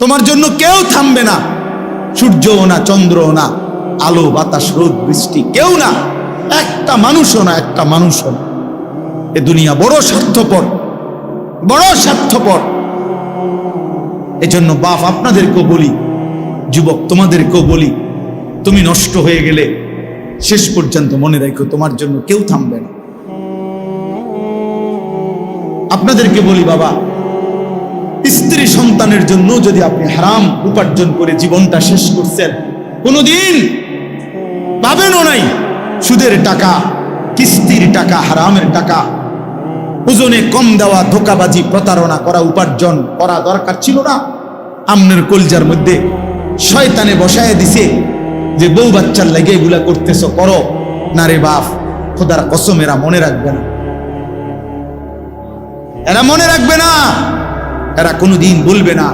তোমার জন্য কেউ থামবে না, সূর্যও না, চন্দ্রও না, আলো বাতাস রোদ বৃষ্টি কেউ না, একটা মানুষও না, একটা মানুষও না। এ দুনিয়া বড় স্বার্থপর, বড় স্বার্থপর। এজন্য বাপ আপনাদেরকেও বলি, যুবক তোমাদেরকেও বলি, তুমি নষ্ট হয়ে গেলে শেষ পর্যন্ত মনে রাখো তোমার জন্য কেউ থামবে না। আপনাদেরকে বলি বাবা, স্ত্রী সন্তানের জন্য যদি আপনি হারাম উপার্জন করে জীবনটা শেষ করছেন, কোনোদিন পাবেনও নাই। সুদের টাকা, কিস্তির টাকা, হারামের টাকা, ওজনে কম দেওয়া, ধোকাবাজি, প্রতারণা করা উপার্জন করা দরকার ছিল না। আমনের কলজার মধ্যে শয়তানে বসায় দিছে যে বউ বাচ্চার লাগে এগুলা করতেছো, করো না রে বাপ, খোদার কসম এরা মনে রাখবে না, এরা মনে রাখবে না, এরা কোনোদিন বলবে না,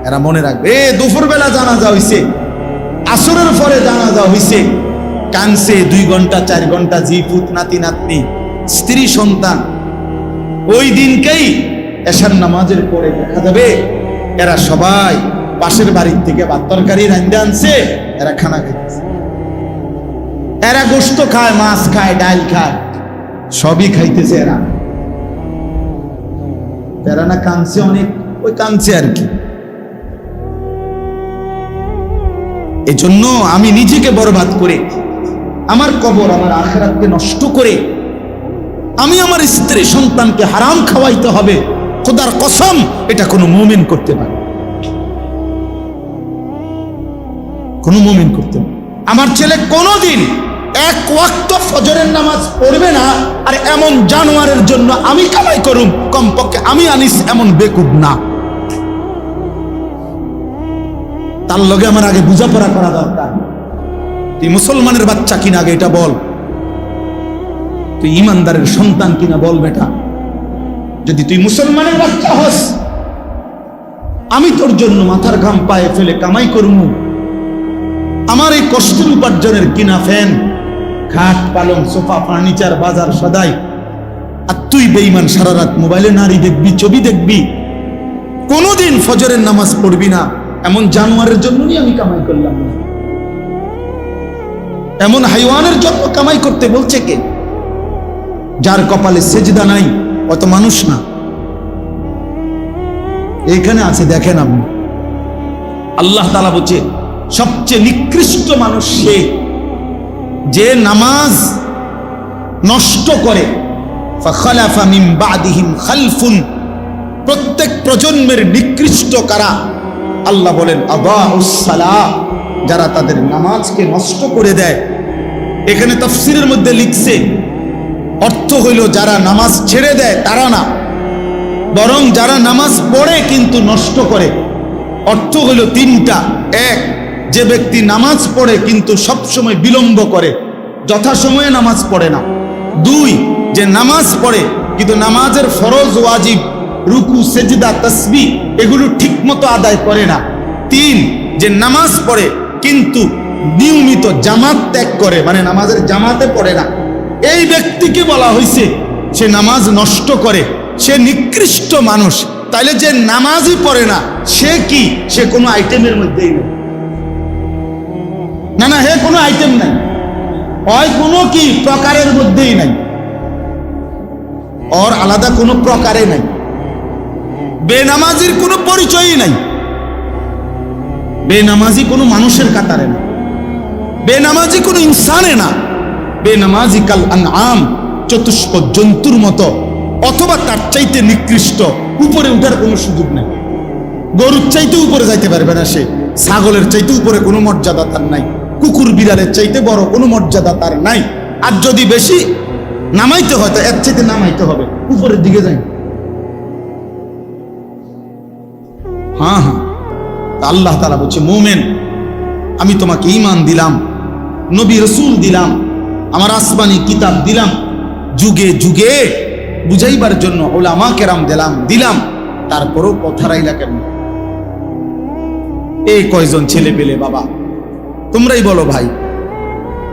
এরা মনে রাখবে। দুপুর বেলা জানাজা হইছে, আসরের পরে জানাজা হইছে, কানছে 2 ঘন্টা 4 ঘন্টা, জি পুত, নাতি নাতনি, স্ত্রী সন্তান। ওই দিনকেই এশার নামাজের পরে দেখা যাবে এরা সবাই পাশের বাড়ির থেকে ভাত তরকারি রাঁধে আনছে, এরা খানা খাইতেছে। এরা গোশত খায়, মাছ খায়, ডাল খায়, সবই খাইতেছে। এরা না কাঁদছে অনেক, ওই কাঁদছে আর কি। এজন্য আমি নিজেকে বরবাদ করে, আমার কবর, আমার আখিরাতকে নষ্ট করে আমি আমার স্ত্রী সন্তানকে হারাম খাওয়াইতে হবে, খোদার কসম এটা কোনো মুমিন করতে পারে, কোনো মুমিন করতে পারে। আমার ছেলে কোনোদিন 1 ওয়াক্ত ফজরের নামাজ পড়বে না, আর এমন জানোয়ারের জন্য আমি কামাই করুম, কমপক্ষে আমি আনিস এমন বেকুব না। তার লগে আমার আগে বুঝাপড়া করা দরকার। তুই মুসলমানের বাচ্চা কিনা আগে এটা বল, তুই ইমানদারের সন্তান কিনা বল বেটা। যদি তুই মুসলমানের বাচ্চা হস, আমি তোর জন্য মাথার ঘাম পায়ে ফেলে কামাই করবো, আমার এই কষ্টের উপার্জনের কিনা ফ্যান, খাট, পালং, সোফা, ফার্নিচার, বাজার সদাই, আর তুই বেঈমান সারা রাত মোবাইলে নারী দেখবি, ছবি দেখবি, কোনোদিন ফজরের নামাজ পড়বি না, এমন জানোয়ারের জন্যই আমি কামাই করলাম না। এমন হাইওয়ানের জন্য কামাই করতে বলছে কে? যার কপালে সেজদা নাই, অত মানুষ না। এইখানে আছে, দেখেন আপনি, আল্লাহ তাআলা বলছে সবচেয়ে নিকৃষ্ট মানুষ সে যে নামাজ নষ্ট করে। ফাখালাফা মিন বাদিহিম খালফুন, প্রত্যেক প্রজন্মের নিকৃষ্ট কারা? আল্লাহ বলেন আদাউস সালাহ, যারা তাদের নামাজকে নষ্ট করে দেয়। এখানে তাফসীরের মধ্যে লিখছে, অর্থ হইল যারা নামাজ ছেড়ে দেয় তারা না, বরং যারা নামাজ পড়ে কিন্তু নষ্ট করে। অর্থ হইল 3টা। 1, যে ব্যক্তি নামাজ পড়ে কিন্তু সবসময় বিলম্ব করে, যথাসময়ে নামাজ পড়ে না। 2, যে নামাজ পড়ে কিন্তু নামাজের ফরজ, ওয়াজিব, রুকু, সেজদা, তাসবিহ এগুলো ঠিক মতো আদায় করে না। 3, যে নামাজ পড়ে কিন্তু নিয়মিত জামাত ত্যাগ করে, মানে নামাজের জামাতে পড়ে না। এই ব্যক্তিকে বলা হয়েছে সে নামাজ নষ্ট করে, সে নিকৃষ্ট মানুষ। তাইলে যে নামাজই পড়ে না সে কি? সে কোনো আইটেমের মধ্যেই নেই। না, হে কোনো আইটেম নাই, হয় কোনো কি প্রকারের মধ্যেই নাই, ওর আলাদা কোনো প্রকারে নাই। বেনামাজির কোনো পরিচয়ই নাই, বেনামাজি কোনো মানুষের কাতারে না, বেনামাজি কোনো ইনসানে না। বেনামাজি কাল আনআম, চতুষ্প জন্তুর মতো, অথবা তার চাইতে নিকৃষ্ট। উপরে উঠার কোনো সুযোগ নেই। গরুর চাইতে উপরে যাইতে পারবে না সে, ছাগলের চাইতে উপরে কোনো মর্যাদা তার নাই, কুকুর বিড়ালের চাইতে বড় কোনো মর্যাদা তার নাই। আর যদি বেশি নামাইতে হয় তো এর চাইতে নামাইতে হবে, উপরের দিকে যাই। হ্যাঁ, আল্লাহ তাআলা বলছে মুমিন, আমি তোমাকে ঈমান দিলাম, নবী রাসূল দিলাম, আমার আসমানি কিতাব দিলাম, যুগে যুগে বুঝাইবার জন্য উলামা কেরাম দিলাম, তারপরও কথা রাইলা কেন? এই কয়জন ছেলে পেলে বাবা, তোমরাই বলো ভাই,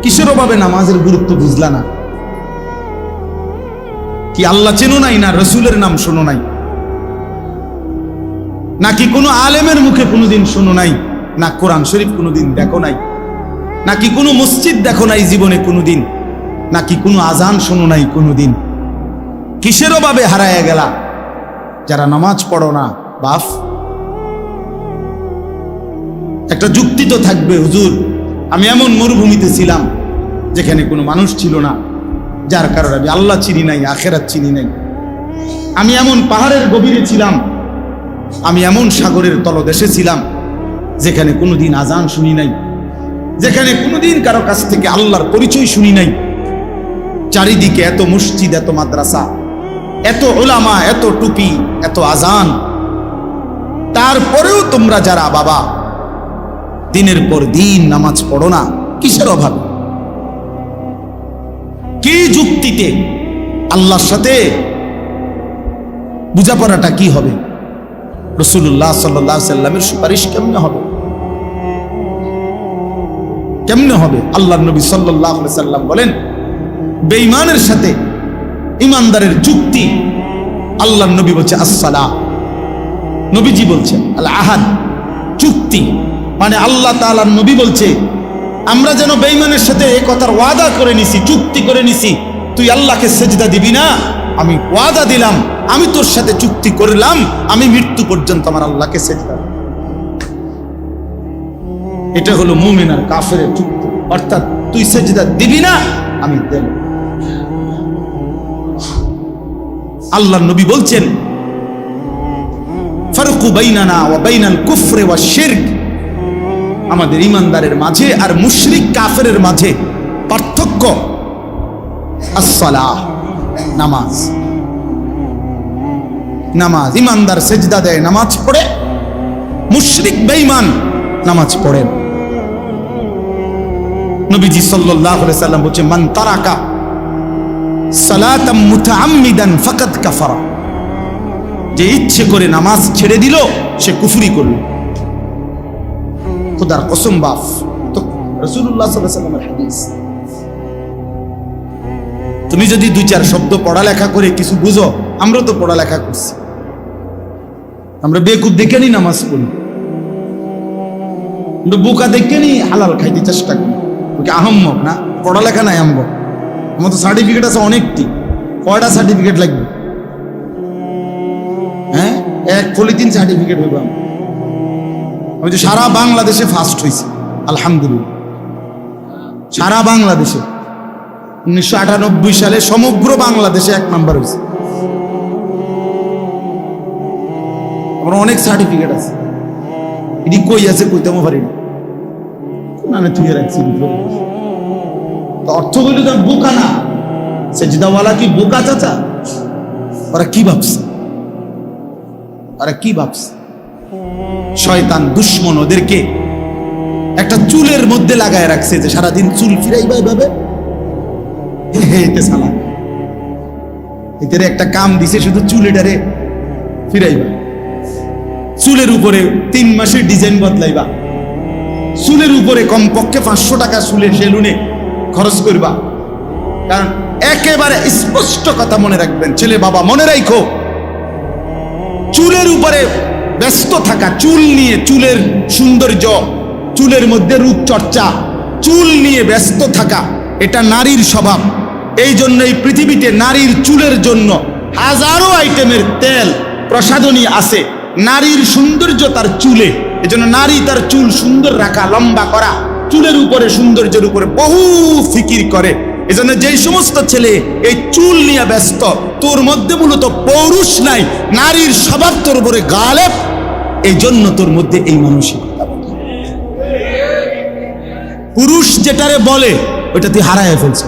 কিসের অভাবে নামাজের গুরুত্ব বুঝলা না? কি আল্লাহ চেনো নাই, না রসুলের নাম শোনো নাই? নাকি কোনো আলেমের মুখে কোনোদিন শোনো নাই, না কোরআন শরীফ কোনোদিন দেখো নাই, নাকি কোনো মসজিদ দেখো নাই জীবনে কোনোদিন, নাকি কোনো আজান শোনো নাই কোনোদিন? কিসের অভাবে হারায় গেলা যারা নামাজ পড়ো না? বাপ, একটা যুক্তি তো থাকবে, হুজুর আমি এমন মরুভূমিতে ছিলাম যেখানে কোনো মানুষ ছিল না, যার কারণে আমি আল্লাহ চিনি নাই, আখেরাত চিনি নাই। আমি এমন পাহাড়ের গভীরে ছিলাম, আমি এমন সাগরের তলদেশে ছিলাম যেখানে কোনোদিন আজান শুনি নাই, যেখানে কোনোদিন কারো কাছ থেকে আল্লাহর পরিচয় শুনি নাই। চারিদিকে এত মসজিদ, এত মাদ্রাসা, এত ওলামা, এত টুপি, এত আজান, তারপরেও তোমরা যারা বাবা দিনের পর দিন নামাজ পড়ো না, কিসের অভাবে? কি যুক্তিতে? আল্লাহর সাথে বোঝাপড়াটা কি হবে? রাসূলুল্লাহ সাল্লাল্লাহু আলাইহি সাল্লামের সুপারিশ কেমনে হবে? কেমনে হবে? আল্লাহর নবী সাল্লাল্লাহু আলাইহি সাল্লাম বলেন, বেঈমানের সাথে ইমানদারের যুক্তি, আল্লাহর নবী বলছে আসসালাহ, নবীজি বলছেন আল আহাদ, চুক্তি। মানে আল্লাহ তাআলার নবী বলছে আমরা যেন বেঈমানের সাথে এই কথার ওয়াদা করে নিছি, চুক্তি করে নিছি, তুই আল্লাহকে সেজদা দিবি না, আমি ওয়াদা দিলাম, আমি তোর সাথে চুক্তি করলাম, আমি মৃত্যু পর্যন্ত আমার আল্লাহকে সেজদা দেব। এটা হলো মুমিন আর কাফেরের চুক্তি, অর্থাৎ তুই সেজদা দিবি না, আমি দেব। আল্লাহর নবী বলছেন ফারকু বাইনানা ওয়া বাইনাল কুফরি ওয়াশ শিরক, আমাদের ইমানদারের মাঝে আর মুশরিক কাফেরের মাঝে পার্থক্য আসসালাহ, নামাজ। নামাজ, ইমানদার সেজদা দেয়, নামাজ পড়ে, মুশরিক বেঈমান নামাজ পড়েন। নবীজি সাল্লাল্লাহু আলাইহি সাল্লাম বলেছেন মান তারাকা সালাতাম মুতাআম্মিদান ফাকাদ কাফারা, যে ইচ্ছে করে নামাজ ছেড়ে দিল সে কুফরি করল। খোদার কসম বাপ, তো রাসূলুল্লাহ সাল্লাল্লাহু আলাইহি সাল্লামের হাদিস। তুমি যদি দুই চার শব্দ পড়ালেখা করে কিছু বুঝো, আমরা তো পড়ালেখা করছি, আমরা বেকুব দেখে নি নামাজ পড়ি, আমরা বোকা দেখে নি হালাল খাইতে চেষ্টা করি। ওকে আহম্মক না, পড়ালেখা নাই আহম্মক। আমার তো সার্টিফিকেট আছে অনেকটি, কয়টা সার্টিফিকেট লাগবে? হ্যাঁ, এক পলিথিন সার্টিফিকেট হইব। আমি তো সারা বাংলাদেশে ফার্স্ট হয়েছি আলহামদুলিল্লাহ, সারা বাংলাদেশে 1998 সালে সমগ্র বাংলাদেশে 1 নম্বর হয়েছে। আমার অনেক সার্টিফিকেট আছে, এটি কই আছে কইতেও পারি না, মানে তুই রাখছি। অর্থ হইল তো বোকা না, সেজদাওয়ালা কি বোকা চাচা? ওরা কি ভাবছে? ওরা কি ভাবছে? শয়তান দুশ্মন ওদেরকে একটা চুলের মধ্যে লাগায় রাখছে, যে সারাদিন চুল ফিরাইবা এভাবে, এতে একটা কাম দিছে, শুধু চুলেটারে ফিরাইবা, চুলের উপরে 3 মাসের ডিজাইন বদলাইবা, চুলের উপরে কমপক্ষে 500 টাকা চুলের সেলুনে খরচ করবা। কারণ একেবারে স্পষ্ট কথা মনে রাখবেন, ছেলে বাবা মনে রাখো, চুলের উপরে ব্যস্ত থাকা, চুল নিয়ে, চুলের সৌন্দর্য, চুলের মধ্যে রূপচর্চা, চুল নিয়ে ব্যস্ত থাকা, এটা নারীর স্বভাব। এই জন্য এই পৃথিবীতে নারীর চুলের জন্য হাজারো আইটেমের তেল প্রসাধনী আছে। নারীর সৌন্দর্য তার চুলে, এজন্য নারী তার চুল সুন্দর রাখা, লম্বা করা, চুলের উপরে, সৌন্দর্যের উপরে বহু ফিকির করে। এজন্য যেই সমস্ত ছেলে এই চুল নিয়ে ব্যস্ত, তোর মধ্যে মূলত পৌরুষ নাই, নারীর স্বভাব তোর উপরে গালেব, এই জন্য তোর মধ্যে এই মানসিকতা। পুরুষ যেটারে বলে ওটা তুই হারায় ফেলছ।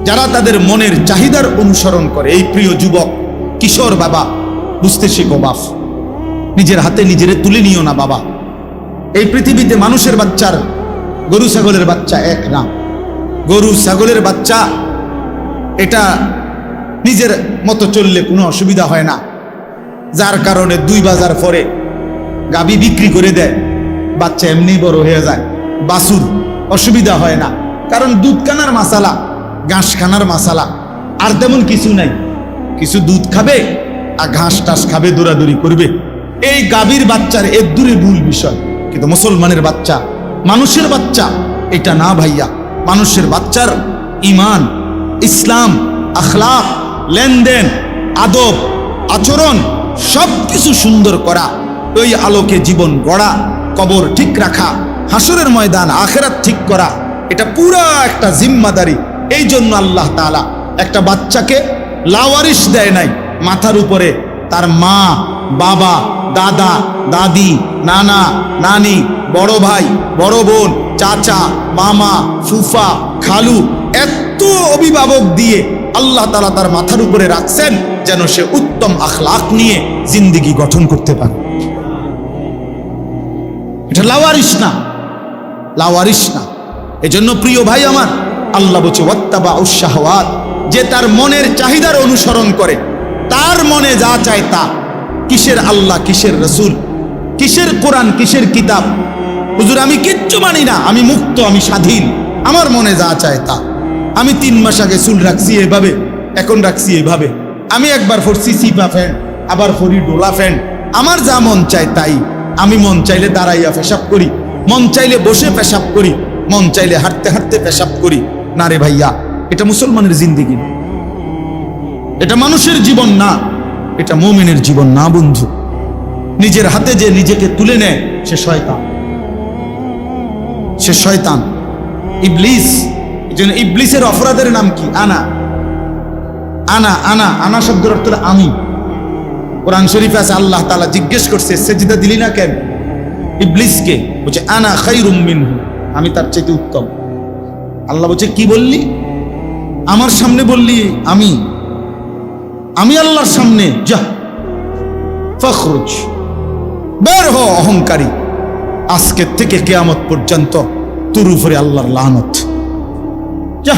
যারা তাদের মনের চাহিদার অনুসরণ করে, এই প্রিয় যুবক কিশোর বাবা, বুঝতে শেখো বাপ, নিজের হাতে নিজেরে তুলে নিও না বাবা। এই পৃথিবীতে মানুষের বাচ্চার, গরু ছাগলের বাচ্চা এক না। গরু ছাগলের বাচ্চা এটা নিজের মতো চললে কোনো অসুবিধা হয় না, যার কারণে 2 বাজার পরে গাবি বিক্রি করে দেয়, বাচ্চা এমনি বড় হয়ে যায়, বাছুর অসুবিধা হয় না, কারণ দুধ খানার মাসালা, ঘাস খানার মাসালা, আর তেমন কিছু নাই। কিছু দুধ খাবে, আর ঘাস টাস খাবে, দৌড়াদৌড়ি করবে। এই গাভীর বাচ্চার এর দূরে ভুল বিষয়, কিন্তু মুসলমানের বাচ্চা, মানুষের বাচ্চা এটা না ভাইয়া। মানুষের বাচ্চার ইমান, ইসলাম, আখলাক, লেনদেন, আদব, আচরণ সবকিছু সুন্দর করা, ওই আলোকে জীবন গড়া, কবর ঠিক রাখা, হাসরের ময়দান আখেরাত ঠিক করা, এটা পুরা একটা জিম্মাদারি। এই জন্য আল্লাহ তাআলা একটা বাচ্চাকে লাওয়ারিশ দেয় নাই। মাথার উপরে তার মা, বাবা, দাদা, দাদি, নানা, নানি, বড় ভাই, বড় বোন, চাচা, মামা, ফুফা, খালু, এত অভিভাবক দিয়ে আল্লাহ তাআলা তার মাথার উপরে রাখছেন যেন সে উত্তম আখলাক নিয়ে জিন্দেগি গঠন করতে পারে। এটা লাওয়ারিশ না, লাওয়ারিশ না। এজন্য প্রিয় ভাই আমার, আল্লাহ বলছে ওয়াত্তাবাউশ শাহওয়াত, যে তার মনের চাহিদার অনুসরণ করে, তার মনে যা চায় তা। কিসের আল্লাহ, কিসের রসুল, কিসের কোরআন, কিসের কিতাব? হুজুর আমি কিচ্ছু মানি না, আমি মুক্ত, আমি স্বাধীন, আমার মনে যা চায় তা। আমি 3 মাস আগে চুল রাখছি এভাবে, এখন রাখছি এভাবে। আমি একবার পরছি সিপা ফ্যান্ট, আবার পরি ডোলা ফ্যান্ট। আমার যা মন চায় তাই। আমি মন চাইলে দাঁড়াইয়া পেশাব করি, মন চাইলে বসে পেশাব করি, মন চাইলে হাঁটতে হাঁটতে পেশাব করি। না রে ভাইয়া, এটা মুসলমানের জিন্দেগি না, এটা মানুষের জীবন না, এটা মুমিনের জীবন না বন্ধু। নিজের হাতে যে নিজেকে তুলে নেয় সে শয়তান, সে শয়তান, ইবলিস। এজন্য ইবলিসের অপরাধের নাম কি? আনা আনা আনা আনা শব্দের অর্থ হলো আমি। কোরআন শরীফে আছে আল্লাহ তাআলা জিজ্ঞেস করছে সেজদা দিলি না কেন ইবলিসকে? বলছে আনা খায়রুম মিনহু, আমি তার চাইতে উত্তম। আল্লাহ বলছে কি বললি? আমার সামনে বললি আমি, আমি আল্লাহর সামনে? যা ফখরুজ, বের হ অহংকারী, আজকে থেকে কিয়ামত পর্যন্ত তোর উপরে আল্লাহর লানত। যা।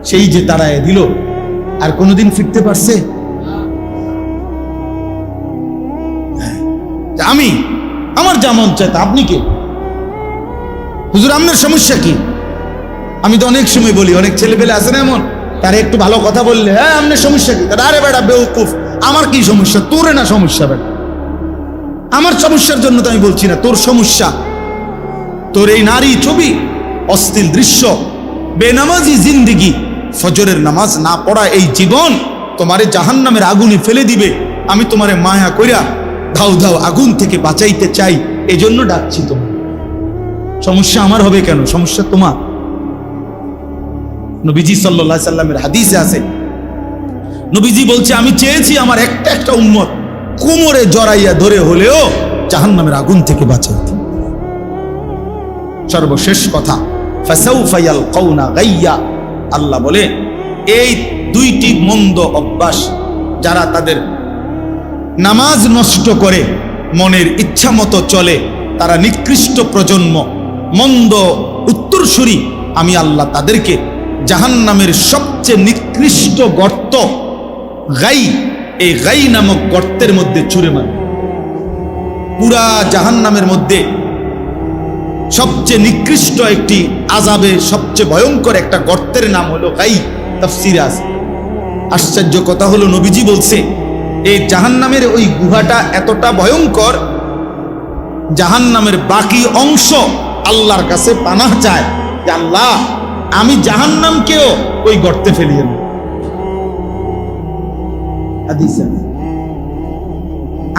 সেই যে তাড়ায় দিল, আর কোনোদিন ফিরতে পারছে? আমি, আমার যেমন চাইতে, আপনি কে? হুজুর আপনার সমস্যা কি? আমি তো অনেক সময় বলি, অনেক ছেলেপেলে আছে না এমন, তারা একটু ভালো কথা বললে হ্যাঁ আপনার সমস্যা কি? তারা আরে বেটা বেউকুফ, আমার কি সমস্যা? তোরে না সমস্যা বেটা, আমার সমস্যার জন্য তো আমি বলছি না, তোর সমস্যা। তোর এই নারী ছবি, অশ্লীল দৃশ্য, বেনামাজি জিন্দেগি, ফজরের নামাজ না পড়া এই জীবন তোমারে জাহান্নামের আগুনে ফেলে দিবে। আমি তোমারে মায়া কইরা ধাউ ধাউ আগুন থেকে বাঁচাইতে চাই, এজন্য ডাকছি তোমার। সমস্যা আমার হবে কেন? সমস্যা তোমার। নবীজি সাল্লাল্লাহু আলাইহি সাল্লামের হাদিসে আছে, নবীজি বলছে আমি চেয়েছি আমার একটা একটা উম্মত কোমরে জড়াইয়া ধরে হলেও জাহান্নামের আগুন থেকে বাঁচাইতে। সর্বশেষ কথা, ফাসাউফা ইয়ালকাউনা গাইয়া, আল্লাহ বলে এই 2টি মন্দ অভ্যাস যারা তাদের নামাজ নষ্ট করে, মনের ইচ্ছা মতো চলে, তারা নিকৃষ্ট প্রজন্ম, মন্দ উত্তরসূরি। আমি আল্লাহ তাদেরকে জাহান্নামের সবচেয়ে নিকৃষ্ট গর্ত গাই, এই গাই নামক গর্তের মধ্যে ছুঁড়ে মারে। পুরা জাহান্নামের মধ্যে সবচেয়ে নিকৃষ্ট একটি আযাবে, সবচেয়ে ভয়ঙ্কর একটা গর্তের নাম হলো গাই। তাফসীরে আছে। আশ্চর্য কথা হলো নবীজি বলছে এই জাহান্নামের ওই গুহাটা এতটা ভয়ঙ্কর, জাহান্নামের বাকি অংশ আল্লাহর কাছে পানাহ চায় যে আল্লাহ আমি জাহান্নামকেও ওই গর্তে ফেলিয়ে দেব।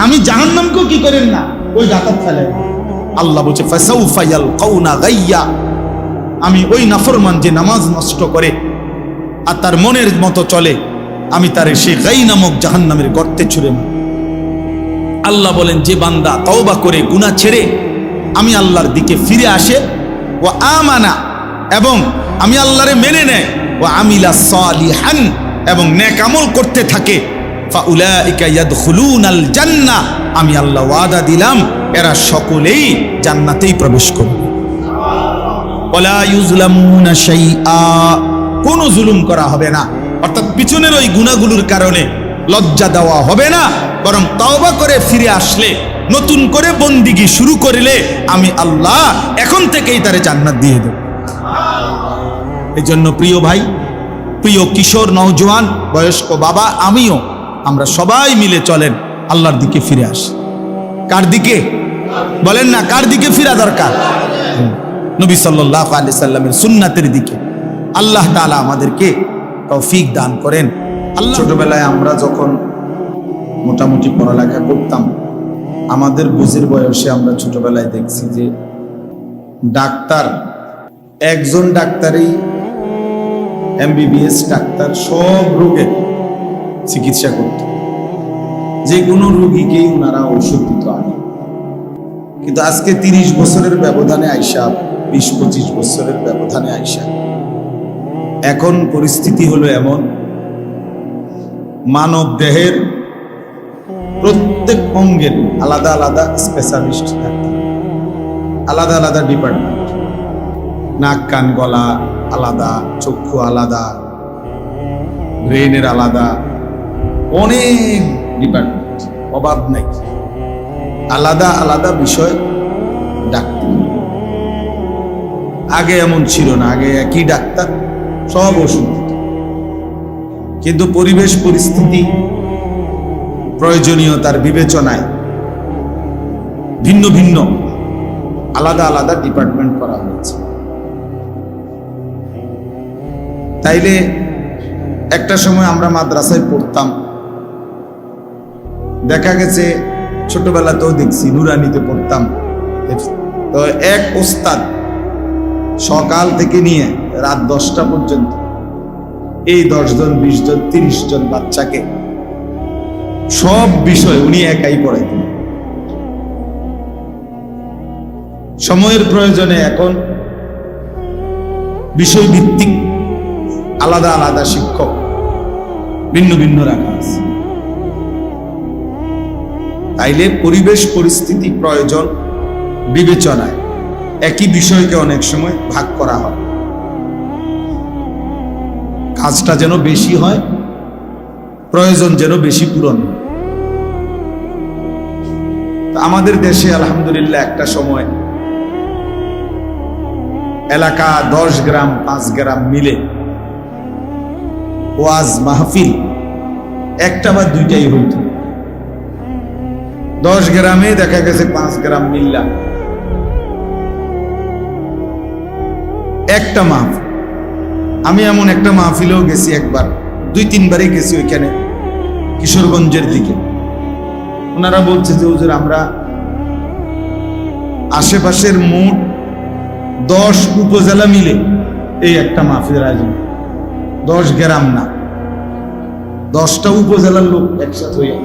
আমি জাহান্নামকেও কি করেন না, ওই গাতাত ফেলেন। আল্লাহ বলছে ফাসাউফা ইয়ালকাউনা গাইয়া, আমি ওই নাফরমান যে নামাজ নষ্ট করে আর তার মনের মতো চলে, আমি তারে সেই গাই নামক জাহান্নামের গর্তে ছুঁড়ে মারি। আল্লাহ বলেন যে বান্দা তওবা করে গুনাহ ছেড়ে আমি আল্লাহর দিকে ফিরে আসে, ও আমানা, এবং আমি আল্লাহরে মেনে নেয়, ও আমিলা সালিহান, এবং নেক আমল করতে থাকে, ফাউলাইকা ইয়াদখুলুনাল জান্নাহ, আমি আল্লাহ ওয়াদা দিলাম এরা সকলেই জান্নাতেই প্রবেশ করবে। ওয়ালা ইউজলামুনা শাইআ, কোনো জুলুম করা হবে না। অর্থাৎ পিছনের ওই গুনাহগুলোর কারণে লজ্জা দেওয়া হবে না, বরং তওবা করে ফিরে আসলে, নতুন করে বন্দিগি শুরু করলে আমি আল্লাহ এখন থেকেই তারে জান্নাত দিয়ে দেব। এই জন্য প্রিয় ভাই, প্রিয় কিশোর, নওজোয়ান, বয়স্ক বাবা, আমিও আমরা সবাই মিলে চলেন আল্লাহর দিকে ফিরে আসি। কার দিকে বলেন না, কার দিকে ফিরা দরকার? নবী সাল্লাল্লাহু আলাইহি সাল্লামের সুন্নাতের দিকে। আল্লাহ তাআলা আমাদেরকে তৌফিক দান করেন। ছোটবেলায় আমরা যখন মোটামুটি পড়ালেখা করতাম, আমাদের বুঝের বয়সে আমরা ছোটবেলায় দেখছি যে ডাক্তার, একজন ডাক্তারই এমবিবিএস ডাক্তার সব রোগের চিকিৎসা করত। যে কোনো রোগীকেই ওনারা ঔষধ দিত আগে। কিন্তু আজকে 30 বছরের ব্যবধানে আইসা, 20-25 বছরের ব্যবধানে আইসা এখন পরিস্থিতি হলো এমন, মানব দেহের প্রত্যেক অঙ্গের আলাদা আলাদা স্পেশালিস্ট ডাক্তার, আলাদা আলাদা ডিপার্টমেন্ট। নাক কান গলা আলাদা, চক্ষু আলাদা, ব্রেনের আলাদা, অনেক ডিপার্টমেন্ট, অভাব নাই। আলাদা আলাদা বিষয় ডাক্তার। আগে এমন ছিল না, আগে একই ডাক্তার সব ওষুধ। কিন্তু পরিবেশ পরিস্থিতি প্রয়োজনীয়তার বিবেচনায় ভিন্ন ভিন্ন আলাদা আলাদা ডিপার্টমেন্ট করা হয়েছে। তাইলে একটা সময় আমরা মাদ্রাসায় পড়তাম, দেখা গেছে ছোটবেলাতেও দেখছি নুরানিতে পড়তাম, তো এক ওস্তাদ সকাল থেকে নিয়ে রাত 10টা পর্যন্ত এই 10 জন 20 জন 30 জন বাচ্চাকে সব বিষয় উনি একাই পড়াইতেন। সময়ের প্রয়োজনে এখন বিষয় ভিত্তিক আলাদা আলাদা শিক্ষক ভিন্ন ভিন্ন রাখা আছে। তাইলে পরিবেশ পরিস্থিতি প্রয়োজন বিবেচনায় একই বিষয়কে অনেক সময় ভাগ করা হয়, কাজটা যেন বেশি হয়, প্রয়োজন যেন বেশি পূরণ হয়। আমাদের দেশে আলহামদুলিল্লাহ একটা সময় এলাকা 10 গ্রাম 5 গ্রাম মিলে ওয়াজ মাহফিল একটা বা দুইটাই হইত। 10 গ্রামে দেখা গেছে 5 গ্রাম মিল্লা একটা মাহফিল। আমি এমন একটা মাহফিলেও গেছি একবার, 2-3 বারই গেছি ওইখানে, কিশোরগঞ্জের দিকে। ওনারা বলছে যে হুজুর আমরা আশেপাশের মোট 10 উপজেলা মিলে এই একটা মাহফিলের আয়োজন, 10 গ্রাম না, 10টা উপজেলার লোক একসাথে হইয়া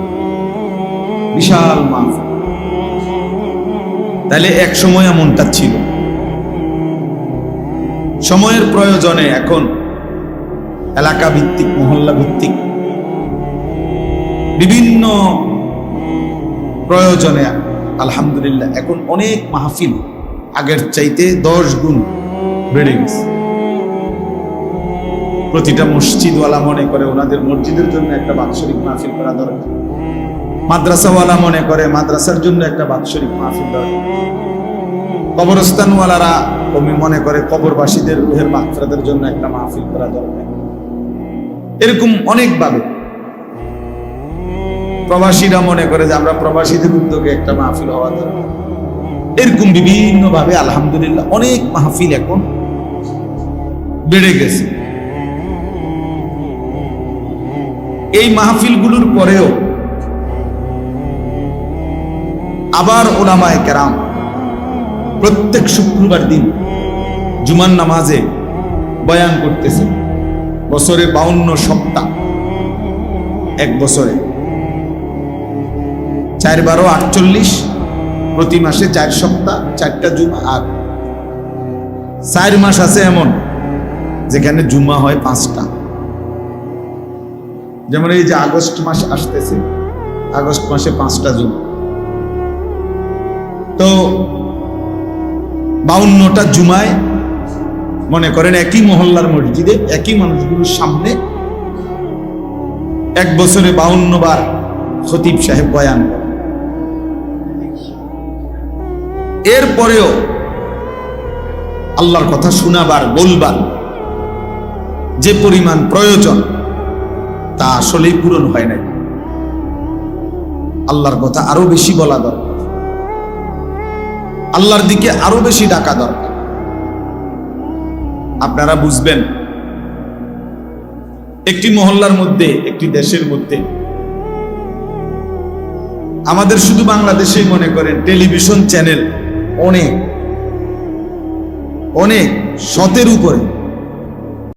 বিশাল মাহফিল। তাহলে এক সময় এমনটা ছিল। সময়ের প্রয়োজনে এখন এলাকা ভিত্তিক, মহল্লা ভিত্তিক বিভিন্ন প্রয়োজনে আলহামদুলিল্লাহ এখন অনেক মাহফিল আগের চাইতে 10 গুণ বেড়ে গেছে। প্রতিটা মসজিদওয়ালা মনে করে ওনাদের মসজিদের জন্য একটা বাৎসরিক মাহফিল করা দরকার, মাদ্রাসাওয়ালা মনে করে মাদ্রাসার জন্য একটা বাৎসরিক মাহফিল দরকার, কবরস্থানওয়ালারা মনে করে কবরবাসীদের রুহের মাগফিরাতের জন্য একটা মাহফিল করা দরকার। এরকম অনেকভাবে প্রবাসীরা মনে করে যে আমরা প্রবাসীদের উদ্যোগে একটা মাহফিল হওয়া দরকার। এরকম বিভিন্ন ভাবে আলহামদুলিল্লাহ অনেক মাহফিল এখন বেড়ে গেছে। এই মাহফিলগুলোর পরেও আবার উলামায়ে কেরাম প্রত্যেক শুক্রবার দিন জুমার নামাজে বয়ান করতেছে। বছরে 52 সপ্তাহ, এক বছরে 4-12-48, প্রতি মাসে 4 সপ্তাহ 4টা জুমা। আর 4 মাস আছে এমন যেখানে জুমা হয় 5টা। যেমন এই যে আগস্ট মাস আসতেছে, আগস্ট মাসে 5টা জুমা। তো 52টা জুমায় মনে করেন একই মহল্লার মসজিদে একই মানুষগুলোর সামনে এক বছরে 52 বার খতিব সাহেব বয়ান করেন। এরপরেও আল্লাহর কথা শোনাবার, বলবার যে পরিমাণ প্রয়োজন তা আসলেই পূরণ হয় নাই। আল্লাহর কথা আরো বেশি বলা দরকার, আল্লাহর দিকে আরো বেশি ডাকা দরকার। আপনারা বুঝবেন, একটি মহল্লার মধ্যে, একটি দেশের মধ্যে, আমাদের শুধু বাংলাদেশেই মনে করেন টেলিভিশন চ্যানেল অনেক অনেক শতের উপরে,